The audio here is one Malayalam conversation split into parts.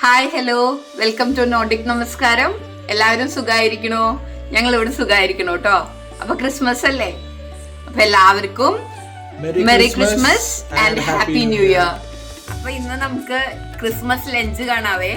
Hi hello welcome to Nordic നമസ്കാരം. എല്ലാവരും സുഖമായിരിക്കണോ? ഞങ്ങൾ ഇവിടെ സുഖമായിരിക്കണോ കേട്ടോ. അപ്പൊ ക്രിസ്മസ് അല്ലേ, അപ്പൊ എല്ലാവർക്കും merry Christmas and happy new year. അപ്പൊ ഇന്ന് നമുക്ക് ക്രിസ്മസ് ലഞ്ച് കാണാവേ.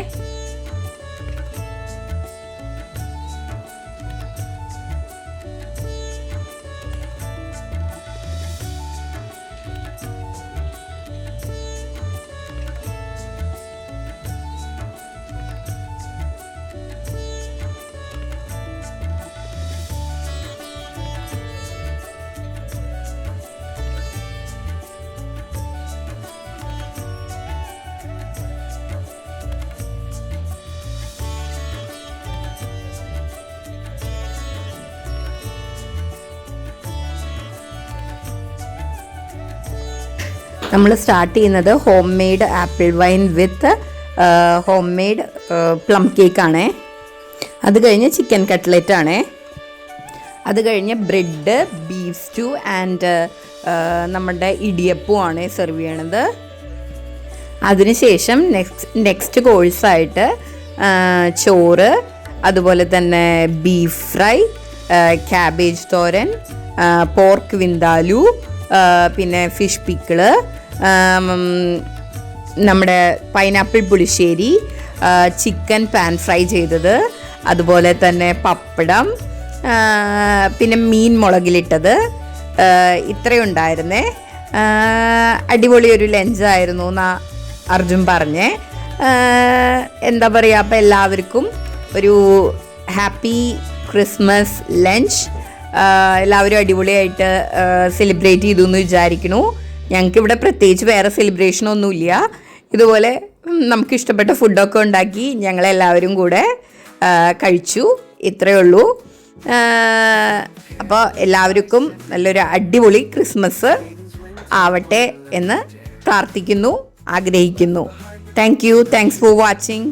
നമ്മൾ സ്റ്റാർട്ട് ചെയ്യുന്നത് ഹോം മെയ്ഡ് ആപ്പിൾ വൈൻ വിത്ത് ഹോം മെയ്ഡ് പ്ലം കേക്കാണേ. അത് കഴിഞ്ഞ് ചിക്കൻ കട്ട്ലറ്റ് ആണേ. അത് കഴിഞ്ഞ് ബ്രെഡ്, ബീഫ് സ്റ്റൂ ആൻഡ് നമ്മുടെ ഇടിയപ്പമാണ് സെർവ് ചെയ്യണത്. അതിനുശേഷം നെക്സ്റ്റ് കോഴ്സായിട്ട് ചോറ്, അതുപോലെ തന്നെ ബീഫ് ഫ്രൈ, ക്യാബേജ് തോരൻ, പോർക്ക് വിന്താലു, പിന്നെ ഫിഷ് പിക്കിള്, നമ്മുടെ പൈനാപ്പിൾ പുളിശ്ശേരി, ചിക്കൻ പാൻ ഫ്രൈ ചെയ്തത്, അതുപോലെ തന്നെ പപ്പടം, പിന്നെ മീൻ മുളകിലിട്ടത്, ഇത്രയുണ്ടായിരുന്നേ. അടിപൊളി ഒരു ലഞ്ചായിരുന്നു എന്നാ അർജുൻ പറഞ്ഞേ. എന്താ പറയുക, അപ്പോൾ എല്ലാവർക്കും ഒരു ഹാപ്പി ക്രിസ്മസ് ലഞ്ച്. എല്ലാവരും അടിപൊളിയായിട്ട് സെലിബ്രേറ്റ് ചെയ്തു എന്ന് വിചാരിക്കുന്നു. ഞങ്ങൾക്കിവിടെ പ്രത്യേകിച്ച് വേറെ സെലിബ്രേഷനൊന്നുമില്ല. ഇതുപോലെ നമുക്കിഷ്ടപ്പെട്ട ഫുഡൊക്കെ ഉണ്ടാക്കി ഞങ്ങളെല്ലാവരും കൂടെ കഴിച്ചു. ഇത്രയേ ഉള്ളൂ. അപ്പോൾ എല്ലാവർക്കും നല്ലൊരു അടിപൊളി ക്രിസ്മസ് ആവട്ടെ എന്ന് പ്രാർത്ഥിക്കുന്നു, ആഗ്രഹിക്കുന്നു. Thanks for watching.